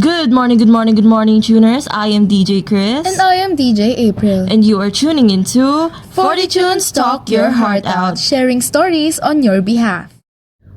Good morning, good morning, good morning, tuners. I am DJ Chris. And I am DJ April. And you are tuning into FORTITUNES Talk Your Heart Out, sharing stories on your behalf.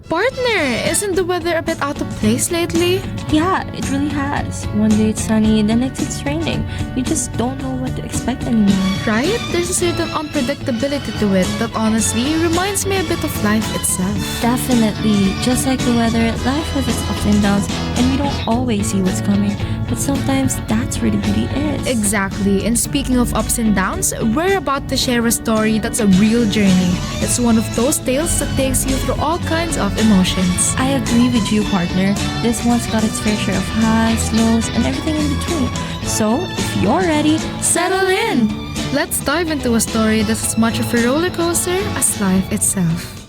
Partner, isn't the weather a bit out of place lately? Yeah, it really has. One day it's sunny, the next it's raining. You just don't know what to expect anymore. Right? There's a certain unpredictability to it that honestly reminds me a bit of life itself. Definitely. Just like the weather, life has its ups and downs, and we don't always see what's coming. But sometimes that's where the beauty is. Exactly. And speaking of ups and downs, we're about to share a story that's a real journey. It's one of those tales that takes you through all kinds of emotions. I agree with you, partner. This one's got its fair share of highs, lows, and everything in between. So, if you're ready, settle in! Let's dive into a story that's as much of a roller coaster as life itself.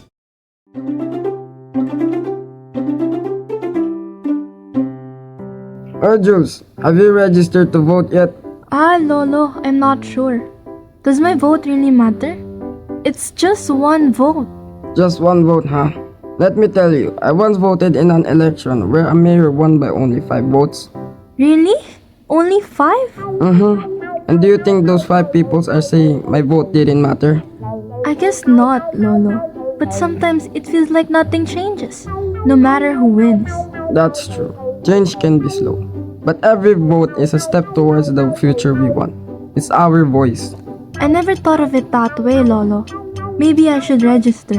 Oh, Jules, have you registered to vote yet? Lolo, I'm not sure. Does my vote really matter? It's just one vote. Just one vote, huh? Let me tell you, I once voted in an election where a mayor won by only 5 votes. Really? Only 5? And do you think those 5 people are saying my vote didn't matter? I guess not, Lolo. But sometimes it feels like nothing changes, no matter who wins. That's true. Change can be slow. But every vote is a step towards the future we want. It's our voice. I never thought of it that way, Lolo. Maybe I should register.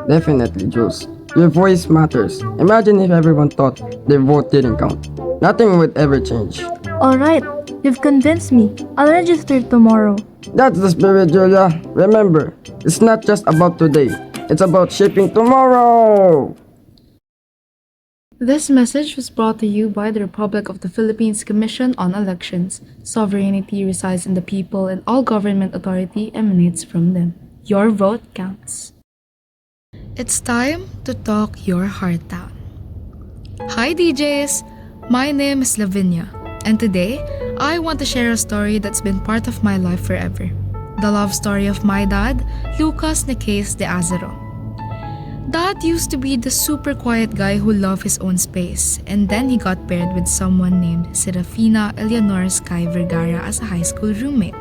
Definitely, Jules. Your voice matters. Imagine if everyone thought their vote didn't count. Nothing would ever change. Alright, you've convinced me. I'll register tomorrow. That's the spirit, Julia. Remember, it's not just about today. It's about shaping tomorrow! This message was brought to you by the Republic of the Philippines Commission on Elections. Sovereignty resides in the people and all government authority emanates from them. Your vote counts. It's time to talk your heart out. Hi DJs! My name is Lavinia, and today I want to share a story that's been part of my life forever. The love story of my dad, Lucas Nicaise de Azaro. Dad used to be the super quiet guy who loved his own space, and then he got paired with someone named Serafina Eleanor Sky Vergara as a high school roommate.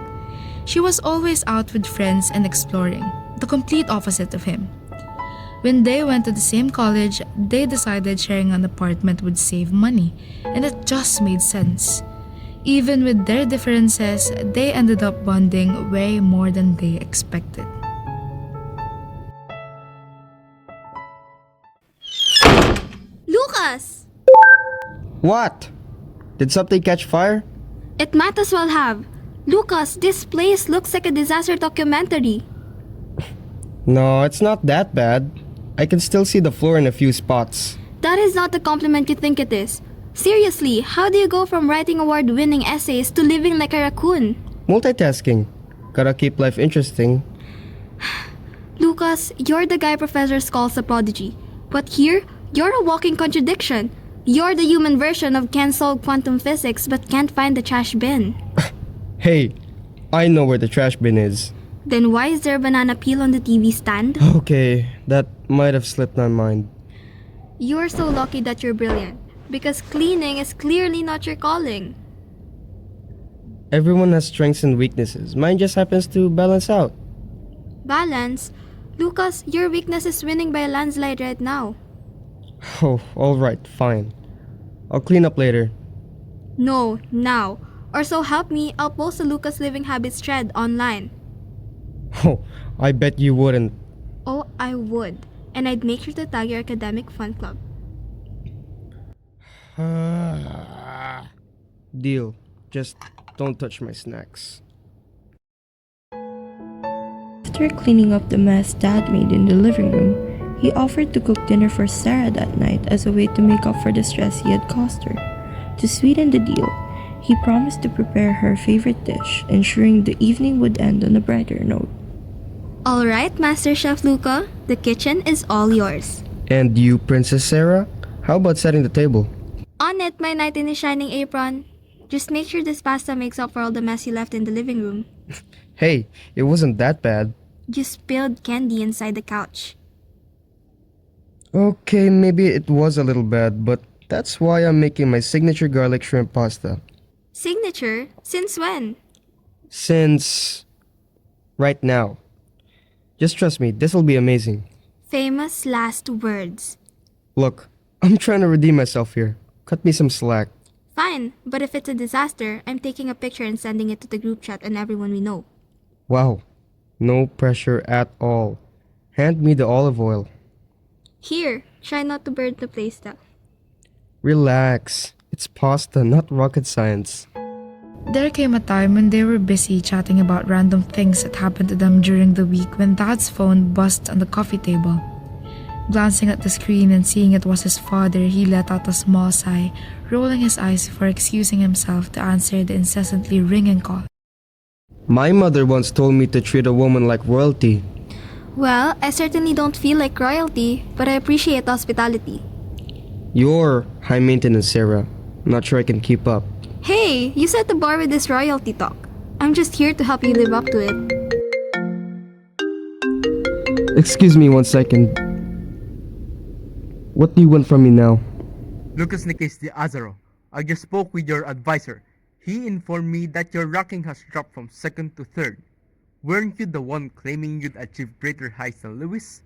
She was always out with friends and exploring, the complete opposite of him. When they went to the same college, they decided sharing an apartment would save money, and it just made sense. Even with their differences, they ended up bonding way more than they expected. Lucas! What? Did something catch fire? It might as well have. Lucas, this place looks like a disaster documentary. No, it's not that bad. I can still see the floor in a few spots. That is not the compliment you think it is. Seriously, how do you go from writing award-winning essays to living like a raccoon? Multitasking. Gotta keep life interesting. Lucas, you're the guy professors calls a prodigy. But here, you're a walking contradiction. You're the human version of can solve quantum physics but can't find the trash bin. Hey, I know where the trash bin is. Then why is there a banana peel on the TV stand? Okay, that might have slipped my mind. You're so lucky that you're brilliant, because cleaning is clearly not your calling. Everyone has strengths and weaknesses. Mine just happens to balance out. Balance? Lucas, your weakness is winning by a landslide right now. Oh, alright, fine. I'll clean up later. No, now. Or so help me, I'll post a Lucas Living Habits thread online. Oh, I bet you wouldn't. Oh, I would. And I'd make sure to tag your academic fun club. Deal. Just don't touch my snacks. After cleaning up the mess Dad made in the living room, he offered to cook dinner for Sarah that night as a way to make up for the stress he had caused her. To sweeten the deal, he promised to prepare her favorite dish, ensuring the evening would end on a brighter note. Alright, Master Chef Luca, the kitchen is all yours. And you, Princess Sarah? How about setting the table? On it, my knight in a shining apron. Just make sure this pasta makes up for all the mess you left in the living room. Hey, it wasn't that bad. You spilled candy inside the couch. Okay, maybe it was a little bad, but That's why I'm making my signature garlic shrimp pasta. Signature? Since when? Since right now. Just trust me, this'll be amazing. Famous last words. Look, I'm trying to redeem myself here. Cut me some slack. Fine, but if it's a disaster, I'm taking a picture and sending it to the group chat and everyone we know. Wow, no pressure at all. Hand me the olive oil. Here, try not to burn the pasta. Relax. It's pasta, not rocket science. There came a time when they were busy chatting about random things that happened to them during the week when Dad's phone buzzed on the coffee table. Glancing at the screen and seeing it was his father, he let out a small sigh, rolling his eyes before excusing himself to answer the incessantly ringing call. My mother once told me to treat a woman like royalty. Well, I certainly don't feel like royalty, but I appreciate hospitality. You're high maintenance, Sarah. Not sure I can keep up. Hey, you set the bar with this royalty talk. I'm just here to help you live up to it. Excuse me 1 second. What do you want from me now? Lucas Nikis de Azaro, I just spoke with your advisor. He informed me that your ranking has dropped from second to third. Weren't you the one claiming you'd achieve greater heights than Lewis?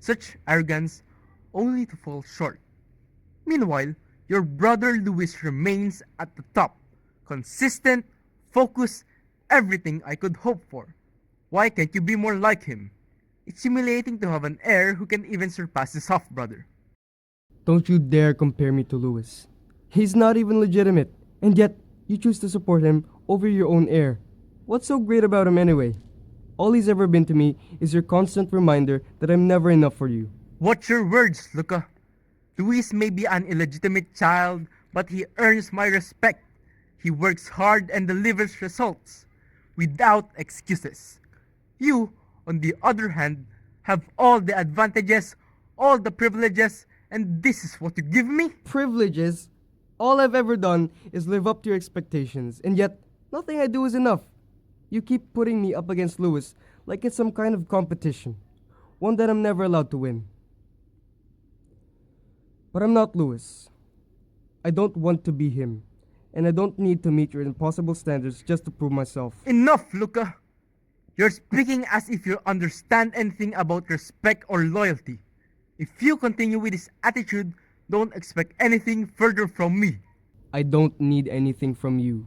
Such arrogance, only to fall short. Meanwhile, your brother Lewis remains at the top. Consistent, focused, everything I could hope for. Why can't you be more like him? It's humiliating to have an heir who can even surpass his half-brother. Don't you dare compare me to Lewis. He's not even legitimate, and yet you choose to support him over your own heir. What's so great about him anyway? All he's ever been to me is your constant reminder that I'm never enough for you. Watch your words, Luca. Luis may be an illegitimate child, but he earns my respect. He works hard and delivers results, without excuses. You, on the other hand, have all the advantages, all the privileges, and this is what you give me? Privileges? All I've ever done is live up to your expectations, and yet nothing I do is enough. You keep putting me up against Lewis like it's some kind of competition, one that I'm never allowed to win. But I'm not Lewis. I don't want to be him, and I don't need to meet your impossible standards just to prove myself. Enough, Luca! You're speaking as if you understand anything about respect or loyalty. If you continue with this attitude, don't expect anything further from me. I don't need anything from you.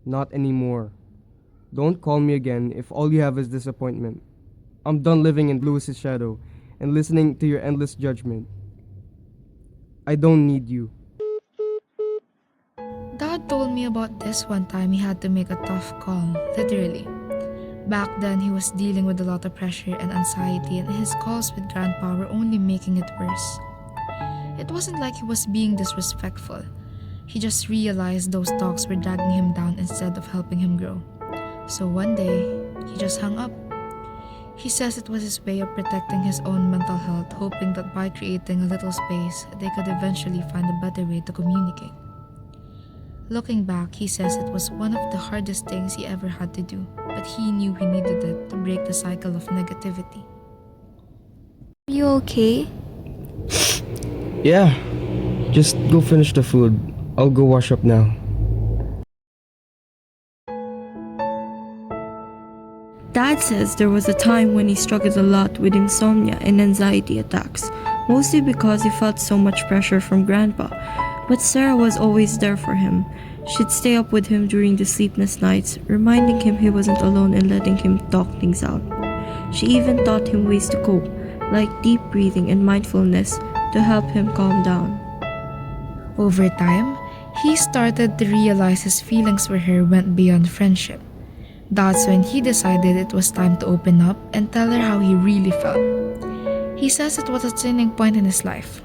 Not anymore. Don't call me again if all you have is disappointment. I'm done living in Lewis's shadow and listening to your endless judgment. I don't need you. Dad told me about this one time he had to make a tough call, literally. Back then, he was dealing with a lot of pressure and anxiety, and his calls with Grandpa were only making it worse. It wasn't like he was being disrespectful. He just realized those talks were dragging him down instead of helping him grow. So one day, he just hung up. He says it was his way of protecting his own mental health, hoping that by creating a little space, they could eventually find a better way to communicate. Looking back, he says it was one of the hardest things he ever had to do, but he knew he needed it to break the cycle of negativity. Are you okay? Yeah, just go finish the food. I'll go wash up now. Dad says there was a time when he struggled a lot with insomnia and anxiety attacks, mostly because he felt so much pressure from Grandpa. But Sarah was always there for him. She'd stay up with him during the sleepless nights, reminding him he wasn't alone and letting him talk things out. She even taught him ways to cope, like deep breathing and mindfulness, to help him calm down. Over time, he started to realize his feelings for her went beyond friendship. That's when he decided it was time to open up and tell her how he really felt. He says it was a turning point in his life,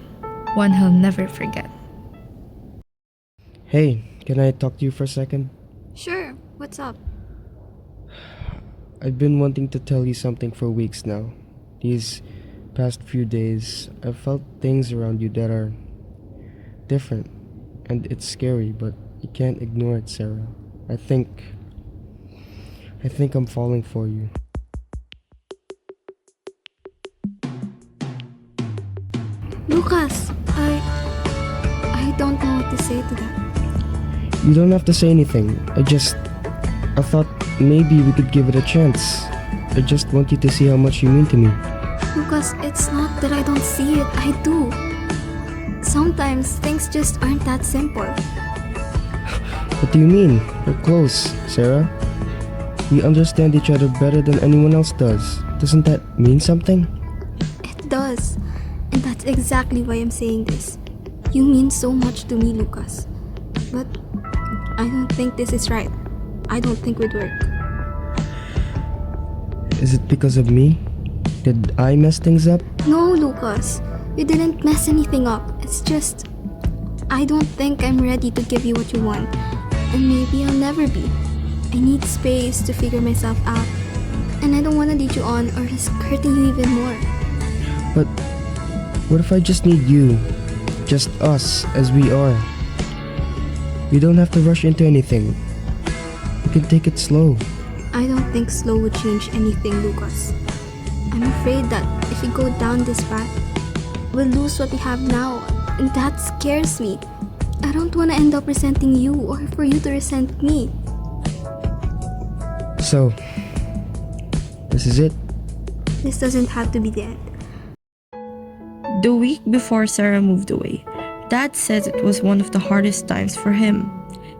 one he'll never forget. Hey, can I talk to you for a second? Sure, what's up? I've been wanting to tell you something for weeks now. These past few days, I've felt things around you that are different. And it's scary, but you can't ignore it, Sarah. I think I'm falling for you. Lucas, don't know what to say to that. You don't have to say anything. I thought maybe we could give it a chance. I just want you to see how much you mean to me. Lucas, it's not that I don't see it. I do. Sometimes things just aren't that simple. What do you mean? We're close, Sarah. We understand each other better than anyone else does. Doesn't that mean something? It does. And that's exactly why I'm saying this. You mean so much to me, Lucas. But I don't think this is right. I don't think we'd work. Is it because of me? Did I mess things up? No, Lucas. You didn't mess anything up. It's just, I don't think I'm ready to give you what you want. And maybe I'll never be. I need space to figure myself out. And I don't want to lead you on or risk hurting you even more. But what if I just need you? Just us as we are. We don't have to rush into anything. We can take it slow. I don't think slow would change anything, Lucas. I'm afraid that if we go down this path, we'll lose what we have now, and that scares me. I don't want to end up resenting you or for you to resent me. So, this is it. This doesn't have to be the end. The week before Sarah moved away, Dad says it was one of the hardest times for him.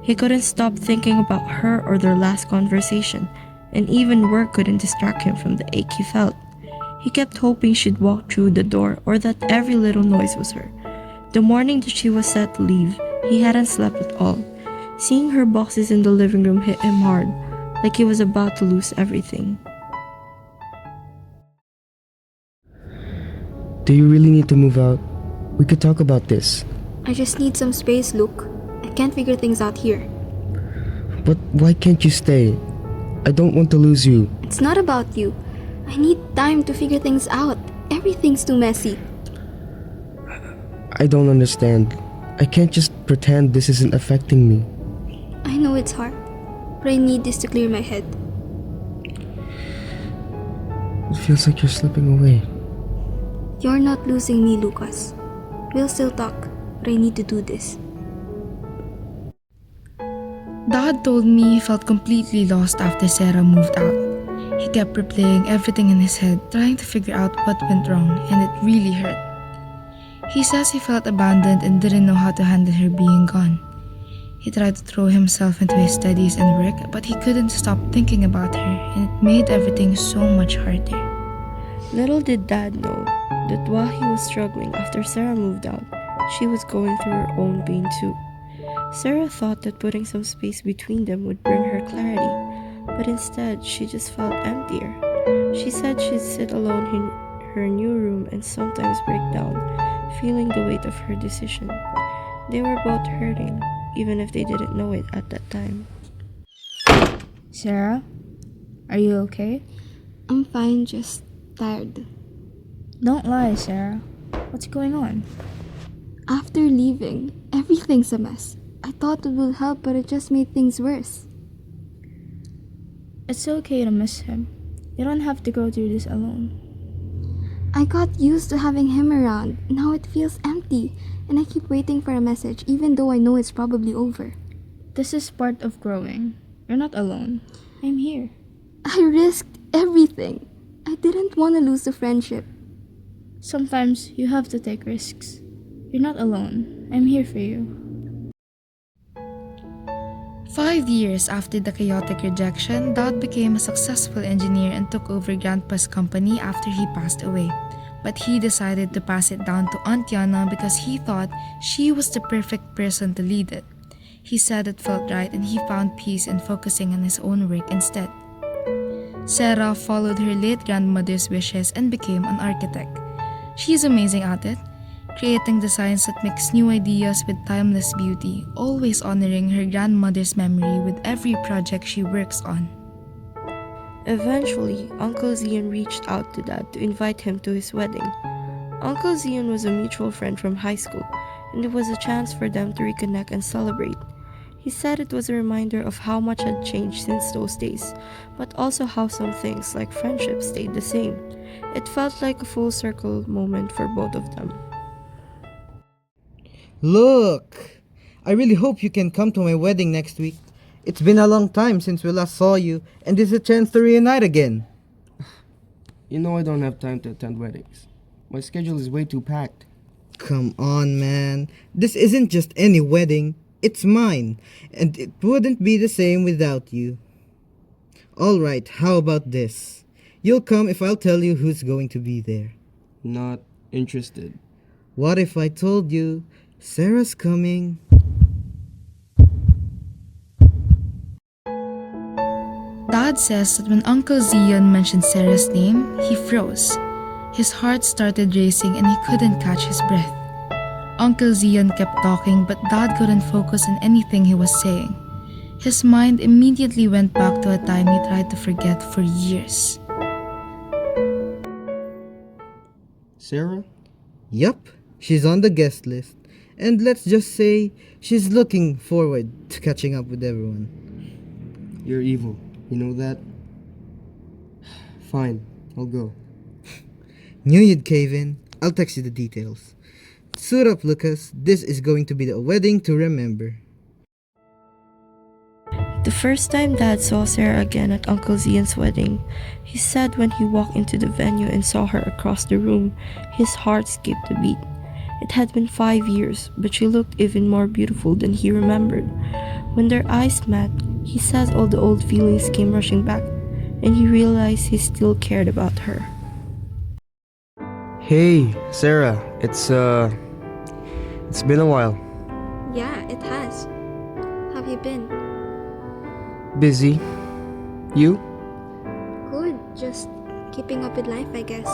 He couldn't stop thinking about her or their last conversation, and even work couldn't distract him from the ache he felt. He kept hoping she'd walk through the door or that every little noise was her. The morning that she was set to leave, he hadn't slept at all. Seeing her boxes in the living room hit him hard, like he was about to lose everything. Do you really need to move out? We could talk about this. I just need some space, Luke. I can't figure things out here. But why can't you stay? I don't want to lose you. It's not about you. I need time to figure things out. Everything's too messy. I don't understand. I can't just pretend this isn't affecting me. I know it's hard, but I need this to clear my head. It feels like you're slipping away. You're not losing me, Lucas. We'll still talk, but I need to do this. Dad told me he felt completely lost after Sarah moved out. He kept replaying everything in his head, trying to figure out what went wrong, and it really hurt. He says he felt abandoned and didn't know how to handle her being gone. He tried to throw himself into his studies and work, but he couldn't stop thinking about her, and it made everything so much harder. Little did Dad know that while he was struggling after Sarah moved out, she was going through her own pain too. Sarah thought that putting some space between them would bring her clarity, but instead she just felt emptier. She said she'd sit alone in her new room and sometimes break down, feeling the weight of her decision. They were both hurting, even if they didn't know it at that time. Sarah, are you okay? I'm fine, just tired. Don't lie, Sarah. What's going on? After leaving, everything's a mess. I thought it would help, but it just made things worse. It's okay to miss him. You don't have to go through this alone. I got used to having him around. Now it feels empty, and I keep waiting for a message even though I know it's probably over. This is part of growing. You're not alone. I'm here. I risked everything. I didn't want to lose the friendship. Sometimes you have to take risks. You're not alone. I'm here for you. 5 years after the chaotic rejection, Dad became a successful engineer and took over Grandpa's company after he passed away. But he decided to pass it down to Aunt Yana because he thought she was the perfect person to lead it. He said it felt right and he found peace in focusing on his own work instead. Sarah followed her late grandmother's wishes and became an architect. She is amazing at it, creating designs that mix new ideas with timeless beauty, always honoring her grandmother's memory with every project she works on. Eventually, Uncle Zion reached out to Dad to invite him to his wedding. Uncle Zion was a mutual friend from high school, and it was a chance for them to reconnect and celebrate. He said it was a reminder of how much had changed since those days, but also how some things like friendship stayed the same. It felt like a full circle moment for both of them. Look! I really hope you can come to my wedding next week. It's been a long time since we last saw you, and this is a chance to reunite again. You know I don't have time to attend weddings. My schedule is way too packed. Come on, man. This isn't just any wedding. It's mine, and it wouldn't be the same without you. Alright, how about this? You'll come if I'll tell you who's going to be there. Not interested. What if I told you Sarah's coming? Dad says that when Uncle Zion mentioned Sarah's name, he froze. His heart started racing and he couldn't catch his breath. Uncle Zion kept talking, but Dad couldn't focus on anything he was saying. His mind immediately went back to a time he tried to forget for years. Sarah? Yup, she's on the guest list. And let's just say she's looking forward to catching up with everyone. You're evil. You know that? Fine, I'll go. Knew you'd cave in. I'll text you the details. Suit up, Lucas. This is going to be a wedding to remember. The first time Dad saw Sarah again at Uncle Zian's wedding, he said when he walked into the venue and saw her across the room, his heart skipped a beat. It had been 5 years, but she looked even more beautiful than he remembered. When their eyes met, he says all the old feelings came rushing back, and he realized he still cared about her. Hey, Sarah. It's been a while. Yeah, it has. How have you been? Busy. You? Good, just keeping up with life, I guess.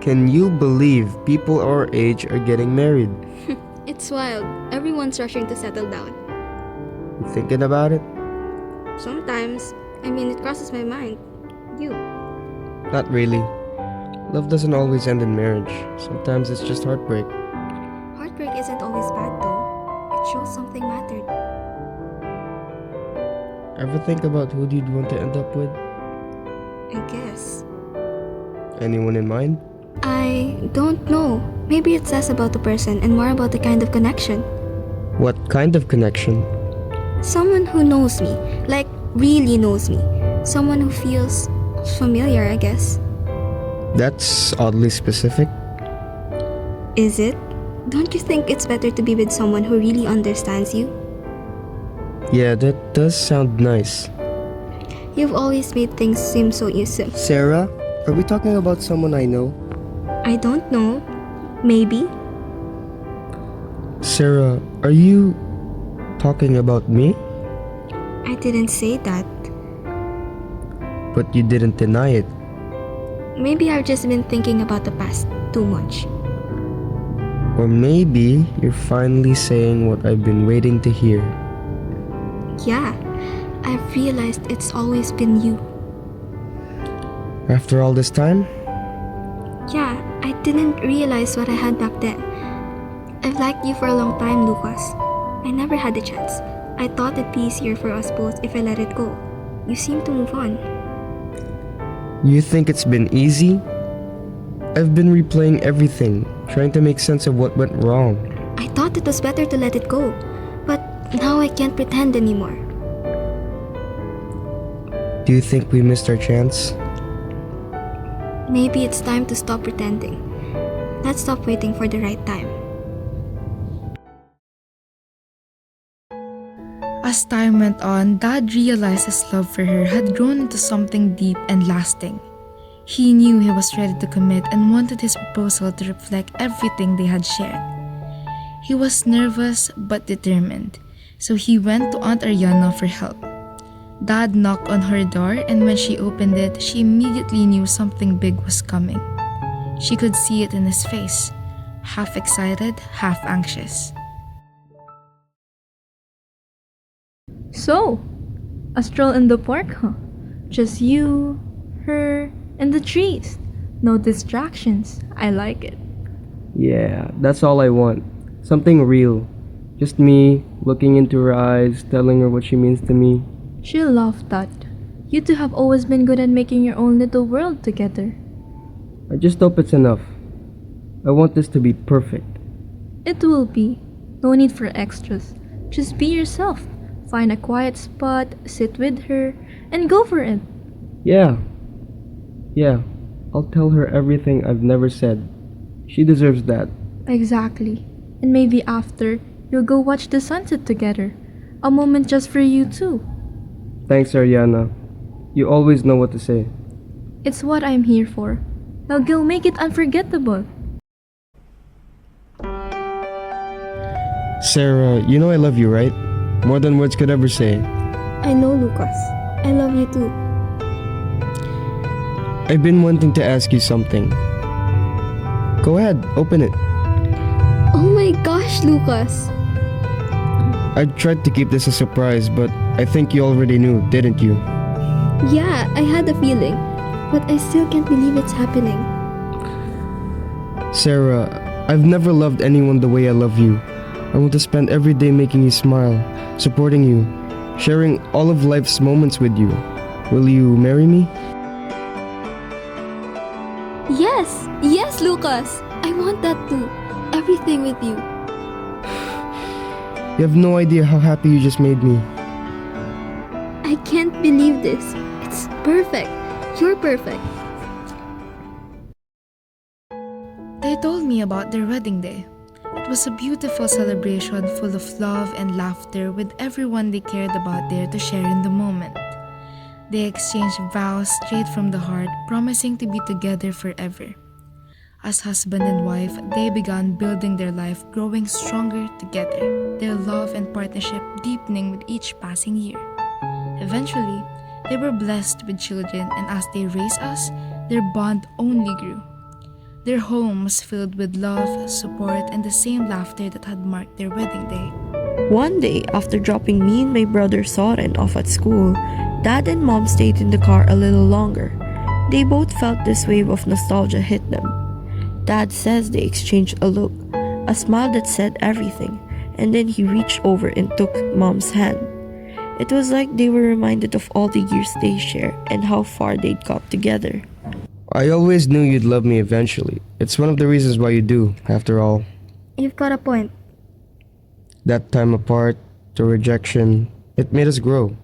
Can you believe people our age are getting married? It's wild. Everyone's rushing to settle down. You thinking about it? Sometimes, it crosses my mind. You. Not really. Love doesn't always end in marriage. Sometimes it's just heartbreak. Heartbreak isn't always bad though. It shows something mattered. Ever think about who you'd want to end up with? I guess. Anyone in mind? I don't know. Maybe it says about the person and more about the kind of connection. What kind of connection? Someone who knows me. Like, really knows me. Someone who feels familiar, I guess. That's oddly specific. Is it? Don't you think it's better to be with someone who really understands you? Yeah, that does sound nice. You've always made things seem so easy. Sarah, are we talking about someone I know? I don't know. Maybe. Sarah, are you talking about me? I didn't say that. But you didn't deny it. Maybe I've just been thinking about the past too much. Or maybe you're finally saying what I've been waiting to hear. Yeah, I've realized it's always been you. After all this time? Yeah, I didn't realize what I had back then. I've liked you for a long time, Lucas. I never had the chance. I thought it'd be easier for us both if I let it go. You seem to move on. You think it's been easy? I've been replaying everything, trying to make sense of what went wrong. I thought it was better to let it go, but now I can't pretend anymore. Do you think we missed our chance? Maybe it's time to stop pretending. Let's stop waiting for the right time. As time went on, Dad realized his love for her had grown into something deep and lasting. He knew he was ready to commit and wanted his proposal to reflect everything they had shared. He was nervous but determined, so he went to Aunt Ariana for help. Dad knocked on her door, and when she opened it, she immediately knew something big was coming. She could see it in his face, half excited, half anxious. So, a stroll in the park, huh? Just you, her, and the trees. No distractions. I like it. Yeah, that's all I want. Something real. Just me, looking into her eyes, telling her what she means to me. She'll love that. You two have always been good at making your own little world together. I just hope it's enough. I want this to be perfect. It will be. No need for extras. Just be yourself. Find a quiet spot, sit with her, and go for it. Yeah. Yeah. I'll tell her everything I've never said. She deserves that. Exactly. And maybe after, you'll go watch the sunset together. A moment just for you too. Thanks, Ariana. You always know what to say. It's what I'm here for. Now go make it unforgettable. Sarah, you know I love you, right? More than words could ever say. I know, Lucas. I love you too. I've been wanting to ask you something. Go ahead, open it. Oh my gosh, Lucas. I tried to keep this a surprise, but I think you already knew, didn't you? Yeah, I had a feeling, but I still can't believe it's happening. Sarah, I've never loved anyone the way I love you. I want to spend every day making you smile, supporting you, sharing all of life's moments with you. Will you marry me? Yes, yes, Lucas. I want that too. Everything with you. You have no idea how happy you just made me. I can't believe this. It's perfect. You're perfect. They told me about their wedding day. It was a beautiful celebration full of love and laughter with everyone they cared about there to share in the moment. They exchanged vows straight from the heart, promising to be together forever. As husband and wife, they began building their life, growing stronger together, their love and partnership deepening with each passing year. Eventually, they were blessed with children, and as they raised us, their bond only grew. Their home was filled with love, support, and the same laughter that had marked their wedding day. One day, after dropping me and my brother Soren off at school, Dad and Mom stayed in the car a little longer. They both felt this wave of nostalgia hit them. Dad says they exchanged a look, a smile that said everything, and then he reached over and took Mom's hand. It was like they were reminded of all the years they shared and how far they'd got together. I always knew you'd love me eventually. It's one of the reasons why you do, after all. You've got a point. That time apart, the rejection, it made us grow.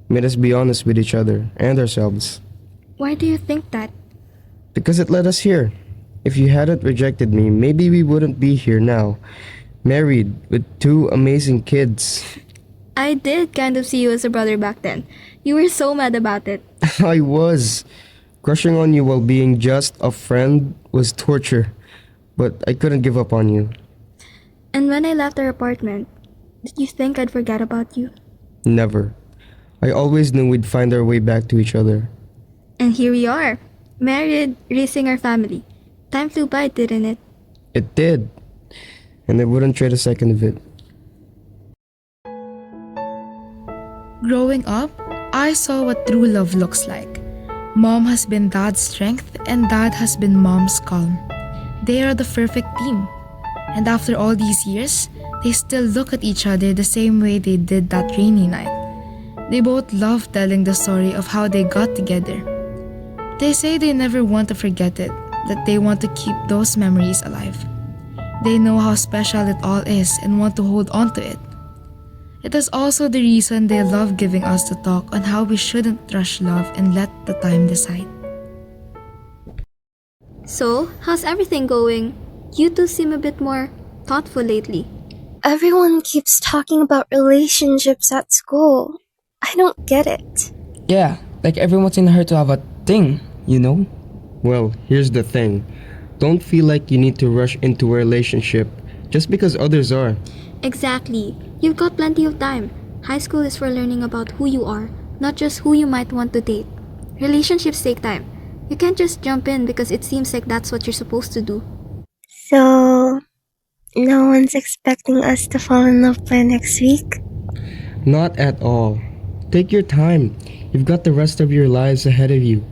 Made us be honest with each other and ourselves. Why do you think that? Because it led us here. If you hadn't rejected me, maybe we wouldn't be here now. Married, with 2 amazing kids. I did kind of see you as a brother back then. You were so mad about it. I was. Crushing on you while being just a friend was torture. But I couldn't give up on you. And when I left our apartment, did you think I'd forget about you? Never. I always knew we'd find our way back to each other. And here we are, married, raising our family. Time flew by, didn't it? It did. And I wouldn't trade a second of it. Growing up, I saw what true love looks like. Mom has been Dad's strength and Dad has been Mom's calm. They are the perfect team. And after all these years, they still look at each other the same way they did that rainy night. They both love telling the story of how they got together. They say they never want to forget it, that they want to keep those memories alive. They know how special it all is and want to hold on to it. It is also the reason they love giving us the talk on how we shouldn't rush love and let the time decide. So, how's everything going? You two seem a bit more thoughtful lately. Everyone keeps talking about relationships at school. I don't get it. Yeah, like everyone's in a hurry to have a thing, you know? Well, here's the thing. Don't feel like you need to rush into a relationship just because others are. Exactly. You've got plenty of time. High school is for learning about who you are, not just who you might want to date. Relationships take time. You can't just jump in because it seems like that's what you're supposed to do. So, no one's expecting us to fall in love by next week? Not at all. Take your time. You've got the rest of your lives ahead of you.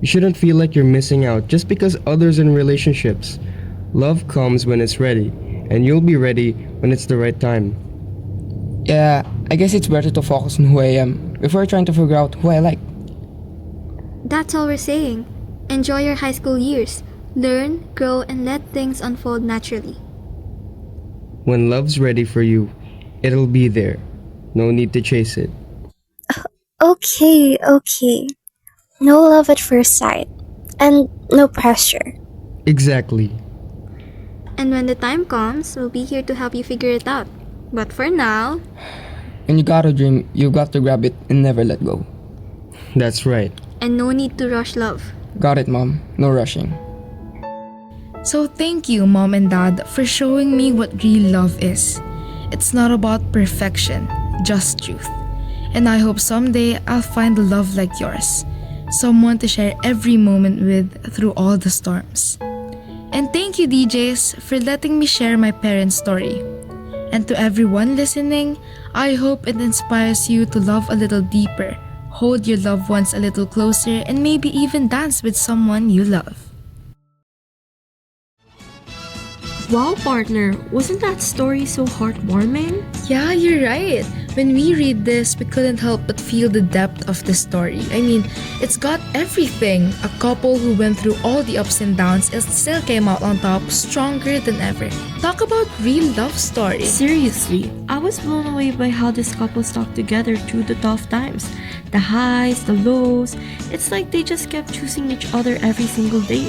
You shouldn't feel like you're missing out just because others are in relationships. Love comes when it's ready, and you'll be ready when it's the right time. Yeah, I guess it's better to focus on who I am before trying to figure out who I like. That's all we're saying. Enjoy your high school years. Learn, grow, and let things unfold naturally. When love's ready for you, it'll be there. No need to chase it. Okay, okay. No love at first sight. And no pressure. Exactly. And when the time comes, we'll be here to help you figure it out. But for now, When you got a dream, you got to grab it and never let go. That's right. and no need to rush love. Got it, Mom. No rushing. So thank you, Mom and Dad, for showing me what real love is. It's not about perfection, just truth. And I hope someday I'll find a love like yours. Someone to share every moment with through all the storms. And thank you, DJs, for letting me share my parents' story. And to everyone listening, I hope it inspires you to love a little deeper, hold your loved ones a little closer, and maybe even dance with someone you love. Wow, partner, wasn't that story so heartwarming? Yeah, you're right. When we read this, we couldn't help but feel the depth of the story. I mean, it's got everything. A couple who went through all the ups and downs and still came out on top stronger than ever. Talk about real love story. Seriously, I was blown away by how this couple stuck together through the tough times. The highs, the lows, it's like they just kept choosing each other every single day.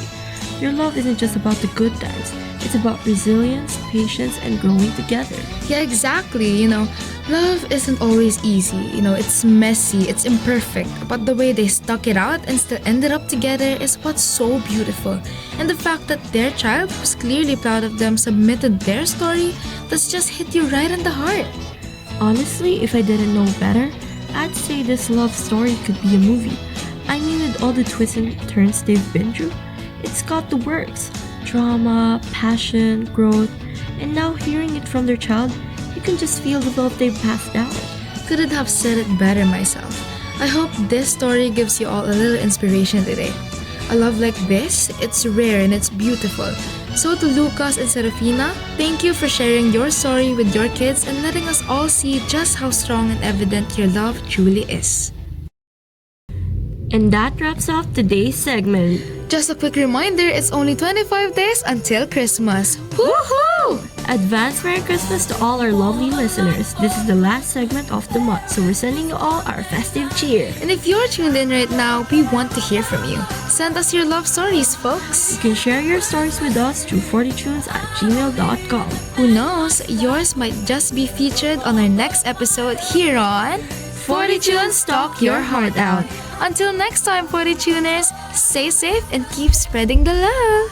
Your love isn't just about the good times. It's about resilience, patience, and growing together. Yeah, exactly. Love isn't always easy. It's messy, it's imperfect. But the way they stuck it out and still ended up together is what's so beautiful. And the fact that their child, who's clearly proud of them, submitted their story, that's just hit you right in the heart. Honestly, if I didn't know better, I'd say this love story could be a movie. I mean, with all the twists and turns they've been through, it's got the works. Drama, passion, growth, and now hearing it from their child, you can just feel the love they've passed down. Couldn't have said it better myself. I hope this story gives you all a little inspiration today. A love like this, it's rare and it's beautiful. So to Lucas and Serafina, thank you for sharing your story with your kids and letting us all see just how strong and evident your love truly is. And that wraps up today's segment. Just a quick reminder, it's only 25 days until Christmas. Woohoo! Advance Merry Christmas to all our lovely listeners. This is the last segment of the month, so we're sending you all our festive cheer. And if you're tuned in right now, we want to hear from you. Send us your love stories, folks. You can share your stories with us through FORTITUNES@gmail.com. Who knows, yours might just be featured on our next episode here on FORTITUNES Talk Your Heart Out. Until next time, FORTITUNERS, stay safe and keep spreading the love.